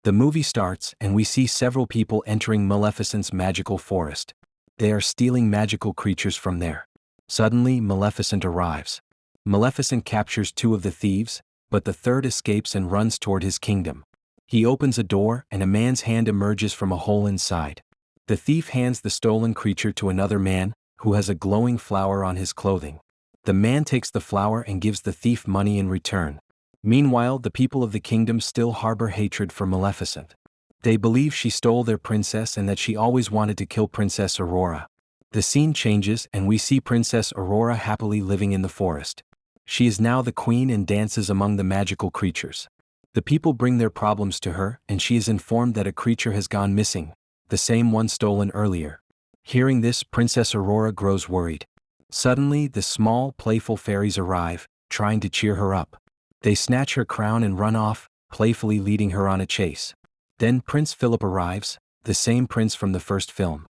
The movie starts and we see several people entering Maleficent's magical forest. They are stealing magical creatures from there. Suddenly, Maleficent arrives. Maleficent captures two of the thieves, but the third escapes and runs toward his kingdom. He opens a door and a man's hand emerges from a hole inside. The thief hands the stolen creature to another man, who has a glowing flower on his clothing. The man takes the flower and gives the thief money in return. Meanwhile, the people of the kingdom still harbor hatred for Maleficent. They believe she stole their princess and that she always wanted to kill Princess Aurora. The scene changes and we see Princess Aurora happily living in the forest. She is now the queen and dances among the magical creatures. The people bring their problems to her and she is informed that a creature has gone missing, the same one stolen earlier. Hearing this, Princess Aurora grows worried. Suddenly, the small, playful fairies arrive, trying to cheer her up. They snatch her crown and run off, playfully leading her on a chase. Then Prince Philip arrives, the same prince from the first film.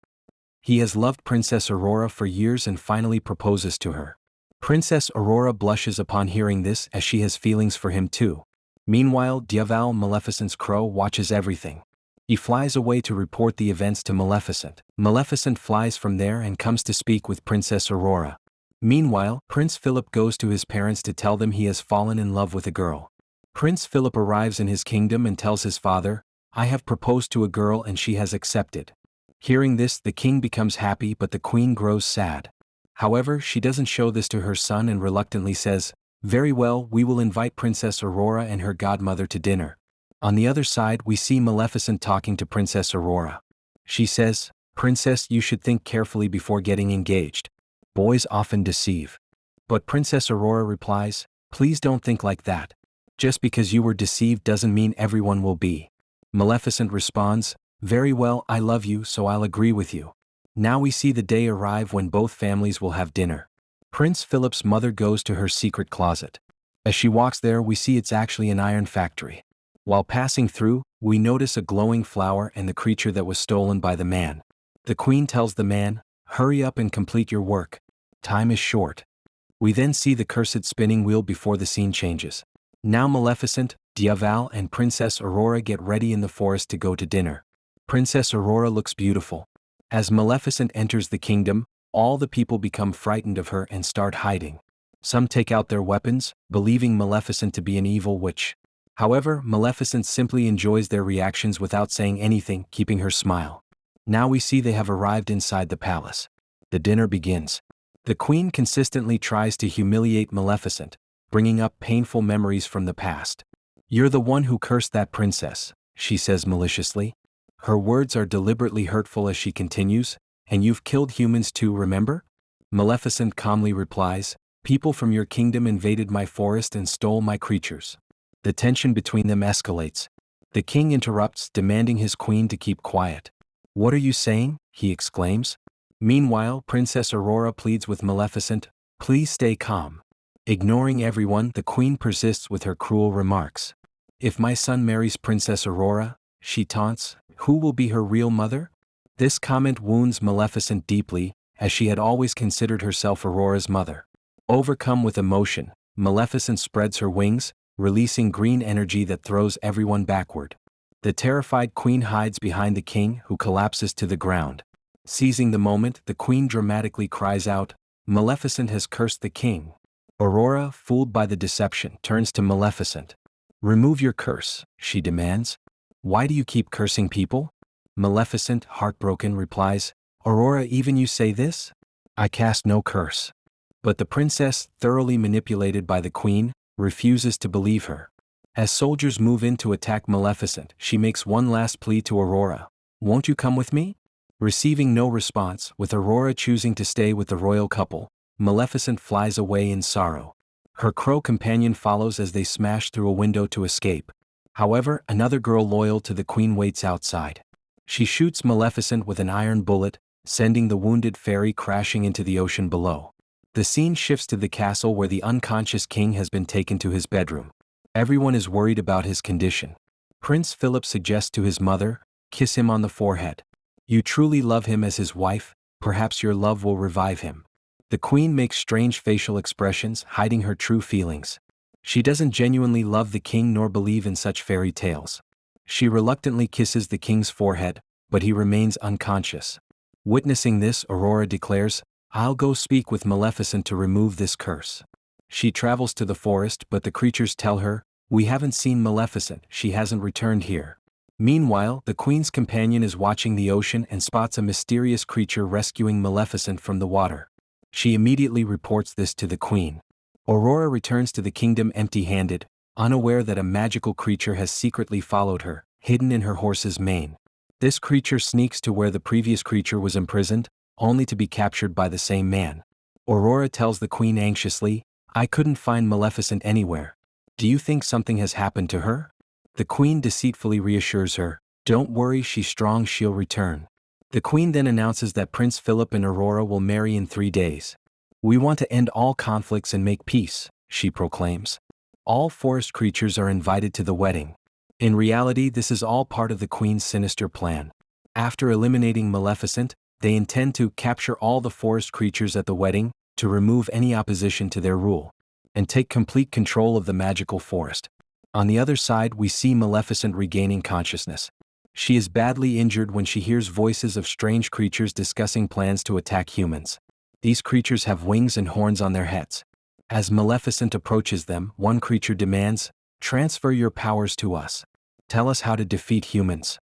He has loved Princess Aurora for years and finally proposes to her. Princess Aurora blushes upon hearing this as she has feelings for him too. Meanwhile, Diaval, Maleficent's crow, watches everything. He flies away to report the events to Maleficent. Maleficent flies from there and comes to speak with Princess Aurora. Meanwhile, Prince Philip goes to his parents to tell them he has fallen in love with a girl. Prince Philip arrives in his kingdom and tells his father, "I have proposed to a girl and she has accepted." Hearing this, the king becomes happy but the queen grows sad. However, she doesn't show this to her son and reluctantly says, "Very well, we will invite Princess Aurora and her godmother to dinner." On the other side, we see Maleficent talking to Princess Aurora. She says, "Princess, you should think carefully before getting engaged. Boys often deceive." But Princess Aurora replies, "Please don't think like that. Just because you were deceived doesn't mean everyone will be." Maleficent responds, "Very well, I love you, so I'll agree with you." Now we see the day arrive when both families will have dinner. Prince Philip's mother goes to her secret closet. As she walks there, we see it's actually an iron factory. While passing through, we notice a glowing flower and the creature that was stolen by the man. The queen tells the man, "Hurry up and complete your work. Time is short." We then see the cursed spinning wheel before the scene changes. Now Maleficent, Diaval and Princess Aurora get ready in the forest to go to dinner. Princess Aurora looks beautiful. As Maleficent enters the kingdom, all the people become frightened of her and start hiding. Some take out their weapons, believing Maleficent to be an evil witch. However, Maleficent simply enjoys their reactions without saying anything, keeping her smile. Now we see they have arrived inside the palace. The dinner begins. The queen consistently tries to humiliate Maleficent, bringing up painful memories from the past. "You're the one who cursed that princess," she says maliciously. Her words are deliberately hurtful as she continues, "And you've killed humans too, remember?" Maleficent calmly replies, "People from your kingdom invaded my forest and stole my creatures." The tension between them escalates. The king interrupts, demanding his queen to keep quiet. "What are you saying?" he exclaims. Meanwhile, Princess Aurora pleads with Maleficent, "Please stay calm." Ignoring everyone, the queen persists with her cruel remarks. "If my son marries Princess Aurora," she taunts, "who will be her real mother?" This comment wounds Maleficent deeply, as she had always considered herself Aurora's mother. Overcome with emotion, Maleficent spreads her wings, releasing green energy that throws everyone backward. The terrified queen hides behind the king, who collapses to the ground. Seizing the moment, the queen dramatically cries out, "Maleficent has cursed the king." Aurora, fooled by the deception, turns to Maleficent. "Remove your curse," she demands. "Why do you keep cursing people?" Maleficent, heartbroken, replies, "Aurora, even you say this? I cast no curse." But the princess, thoroughly manipulated by the queen, refuses to believe her. As soldiers move in to attack Maleficent, she makes one last plea to Aurora. "Won't you come with me?" Receiving no response, with Aurora choosing to stay with the royal couple, Maleficent flies away in sorrow. Her crow companion follows as they smash through a window to escape. However, another girl loyal to the queen waits outside. She shoots Maleficent with an iron bullet, sending the wounded fairy crashing into the ocean below. The scene shifts to the castle where the unconscious king has been taken to his bedroom. Everyone is worried about his condition. Prince Philip suggests to his mother, "Kiss him on the forehead. You truly love him as his wife, perhaps your love will revive him." The queen makes strange facial expressions, hiding her true feelings. She doesn't genuinely love the king nor believe in such fairy tales. She reluctantly kisses the king's forehead, but he remains unconscious. Witnessing this, Aurora declares, "I'll go speak with Maleficent to remove this curse." She travels to the forest, but the creatures tell her, "We haven't seen Maleficent, she hasn't returned here." Meanwhile, the queen's companion is watching the ocean and spots a mysterious creature rescuing Maleficent from the water. She immediately reports this to the queen. Aurora returns to the kingdom empty-handed, unaware that a magical creature has secretly followed her, hidden in her horse's mane. This creature sneaks to where the previous creature was imprisoned, only to be captured by the same man. Aurora tells the queen anxiously, "I couldn't find Maleficent anywhere. Do you think something has happened to her?" The queen deceitfully reassures her, "Don't worry, she's strong, she'll return." The queen then announces that Prince Philip and Aurora will marry in 3 days. "We want to end all conflicts and make peace," she proclaims. All forest creatures are invited to the wedding. In reality, this is all part of the queen's sinister plan. After eliminating Maleficent, they intend to capture all the forest creatures at the wedding, to remove any opposition to their rule, and take complete control of the magical forest. On the other side, we see Maleficent regaining consciousness. She is badly injured when she hears voices of strange creatures discussing plans to attack humans. These creatures have wings and horns on their heads. As Maleficent approaches them, one creature demands, "Transfer your powers to us. Tell us how to defeat humans."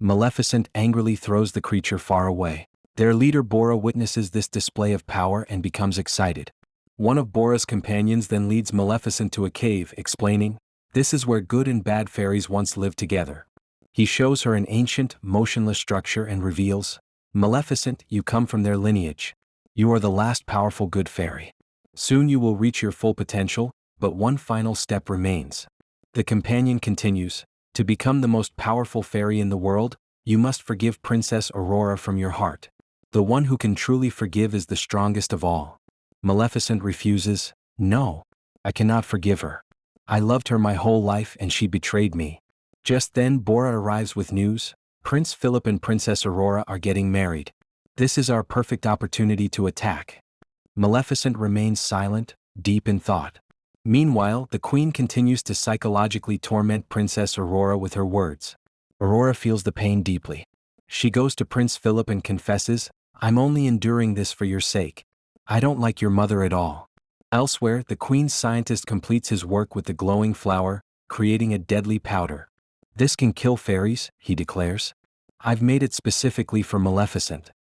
Maleficent angrily throws the creature far away. Their leader Bora witnesses this display of power and becomes excited. One of Bora's companions then leads Maleficent to a cave, explaining, "This is where good and bad fairies once lived together." He shows her an ancient, motionless structure and reveals, "Maleficent, you come from their lineage. You are the last powerful good fairy. Soon you will reach your full potential, but one final step remains." The companion continues, "To become the most powerful fairy in the world, you must forgive Princess Aurora from your heart. The one who can truly forgive is the strongest of all." Maleficent refuses, "No, I cannot forgive her. I loved her my whole life and she betrayed me." Just then Bora arrives with news, "Prince Philip and Princess Aurora are getting married. This is our perfect opportunity to attack." Maleficent remains silent, deep in thought. Meanwhile, the queen continues to psychologically torment Princess Aurora with her words. Aurora feels the pain deeply. She goes to Prince Philip and confesses, "I'm only enduring this for your sake. I don't like your mother at all." Elsewhere, the queen's scientist completes his work with the glowing flower, creating a deadly powder. "This can kill fairies," he declares. "I've made it specifically for Maleficent."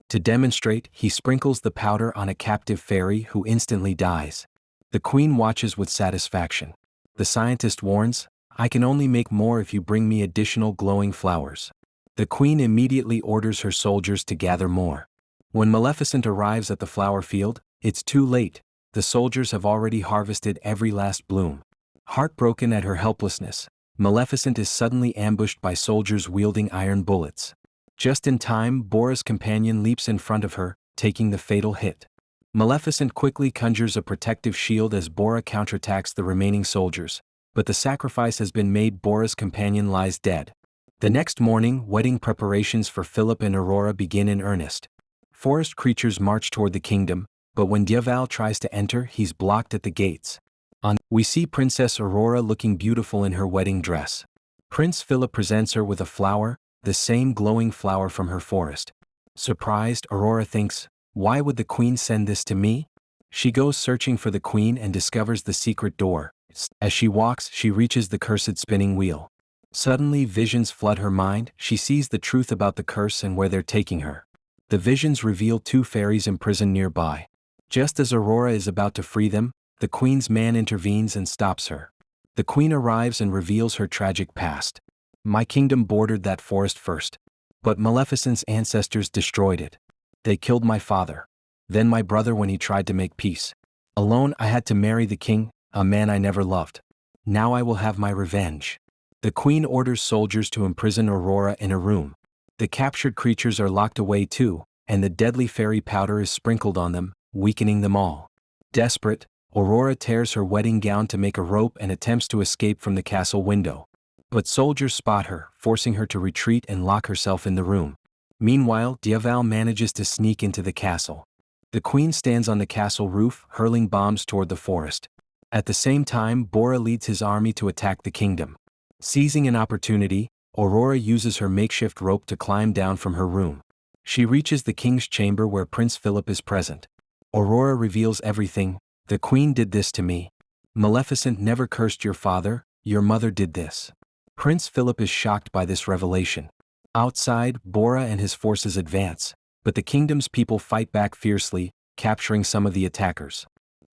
To demonstrate, he sprinkles the powder on a captive fairy who instantly dies. The queen watches with satisfaction. The scientist warns, "I can only make more if you bring me additional glowing flowers." The queen immediately orders her soldiers to gather more. When Maleficent arrives at the flower field, it's too late. The soldiers have already harvested every last bloom. Heartbroken at her helplessness, Maleficent is suddenly ambushed by soldiers wielding iron bullets. Just in time, Bora's companion leaps in front of her, taking the fatal hit. Maleficent quickly conjures a protective shield as Bora counterattacks the remaining soldiers, but the sacrifice has been made. Bora's companion lies dead. The next morning, wedding preparations for Philip and Aurora begin in earnest. Forest creatures march toward the kingdom, but when Diaval tries to enter, he's blocked at the gates. We see Princess Aurora looking beautiful in her wedding dress. Prince Philip presents her with a flower, the same glowing flower from her forest. Surprised, Aurora thinks, "Why would the queen send this to me?" She goes searching for the queen and discovers the secret door. As she walks, she reaches the cursed spinning wheel. Suddenly, visions flood her mind. She sees the truth about the curse and where they're taking her. The visions reveal 2 fairies imprisoned nearby. Just as Aurora is about to free them, the queen's man intervenes and stops her. The queen arrives and reveals her tragic past. "My kingdom bordered that forest first, but Maleficent's ancestors destroyed it. They killed my father. Then my brother when he tried to make peace. Alone I had to marry the king, a man I never loved. Now I will have my revenge." The queen orders soldiers to imprison Aurora in a room. The captured creatures are locked away too, and the deadly fairy powder is sprinkled on them, weakening them all. Desperate, Aurora tears her wedding gown to make a rope and attempts to escape from the castle window. But soldiers spot her, forcing her to retreat and lock herself in the room. Meanwhile, Diaval manages to sneak into the castle. The queen stands on the castle roof, hurling bombs toward the forest. At the same time, Bora leads his army to attack the kingdom. Seizing an opportunity, Aurora uses her makeshift rope to climb down from her room. She reaches the king's chamber where Prince Philip is present. Aurora reveals everything. The queen did this to me. Maleficent never cursed your father, your mother did this. Prince Philip is shocked by this revelation. Outside, Bora and his forces advance, but the kingdom's people fight back fiercely, capturing some of the attackers.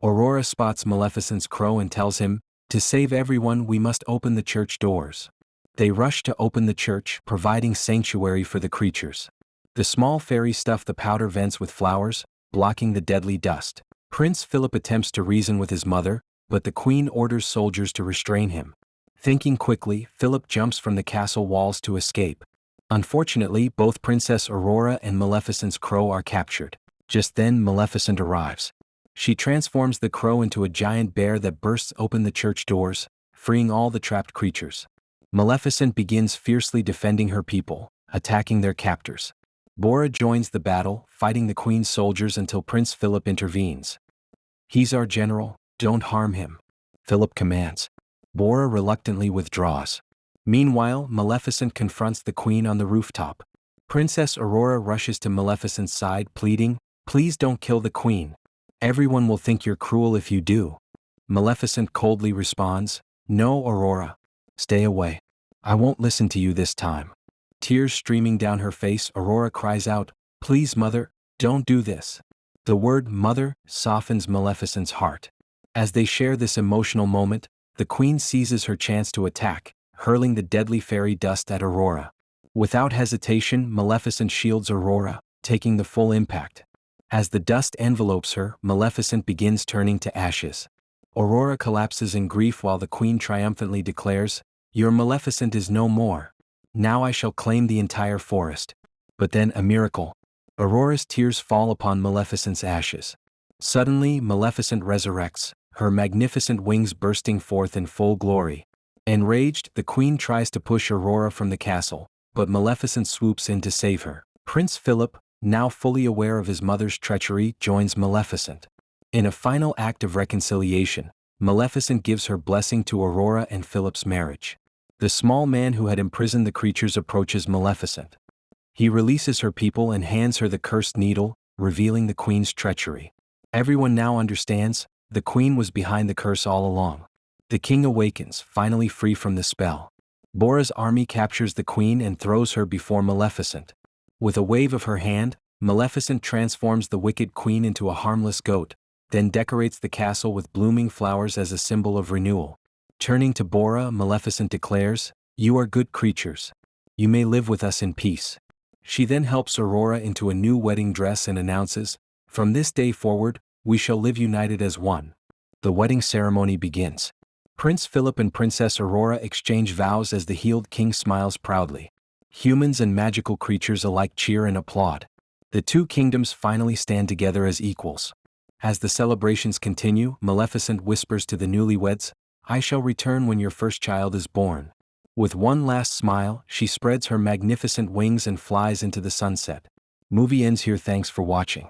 Aurora spots Maleficent's crow and tells him, "To save everyone, we must open the church doors." They rush to open the church, providing sanctuary for the creatures. The small fairies stuff the powder vents with flowers, blocking the deadly dust. Prince Philip attempts to reason with his mother, but the queen orders soldiers to restrain him. Thinking quickly, Philip jumps from the castle walls to escape. Unfortunately, both Princess Aurora and Maleficent's crow are captured. Just then, Maleficent arrives. She transforms the crow into a giant bear that bursts open the church doors, freeing all the trapped creatures. Maleficent begins fiercely defending her people, attacking their captors. Bora joins the battle, fighting the queen's soldiers until Prince Philip intervenes. "He's our general, don't harm him," Philip commands. Bora reluctantly withdraws. Meanwhile, Maleficent confronts the queen on the rooftop. Princess Aurora rushes to Maleficent's side, pleading, "Please don't kill the queen. Everyone will think you're cruel if you do." Maleficent coldly responds, "No, Aurora. Stay away. I won't listen to you this time." Tears streaming down her face, Aurora cries out, "Please, mother, don't do this." The word mother softens Maleficent's heart. As they share this emotional moment, the queen seizes her chance to attack, hurling the deadly fairy dust at Aurora. Without hesitation, Maleficent shields Aurora, taking the full impact. As the dust envelopes her, Maleficent begins turning to ashes. Aurora collapses in grief while the queen triumphantly declares, "Your Maleficent is no more. Now I shall claim the entire forest." But then a miracle. Aurora's tears fall upon Maleficent's ashes. Suddenly, Maleficent resurrects, her magnificent wings bursting forth in full glory. Enraged, the queen tries to push Aurora from the castle, but Maleficent swoops in to save her. Prince Philip, now fully aware of his mother's treachery, joins Maleficent. In a final act of reconciliation, Maleficent gives her blessing to Aurora and Philip's marriage. The small man who had imprisoned the creatures approaches Maleficent. He releases her people and hands her the cursed needle, revealing the queen's treachery. Everyone now understands, the queen was behind the curse all along. The king awakens, finally free from the spell. Bora's army captures the queen and throws her before Maleficent. With a wave of her hand, Maleficent transforms the wicked queen into a harmless goat, then decorates the castle with blooming flowers as a symbol of renewal. Turning to Bora, Maleficent declares, "You are good creatures. You may live with us in peace." She then helps Aurora into a new wedding dress and announces, "From this day forward, we shall live united as one." The wedding ceremony begins. Prince Philip and Princess Aurora exchange vows as the healed king smiles proudly. Humans and magical creatures alike cheer and applaud. The two kingdoms finally stand together as equals. As the celebrations continue, Maleficent whispers to the newlyweds, "I shall return when your first child is born." With one last smile, she spreads her magnificent wings and flies into the sunset. Movie ends here. Thanks for watching.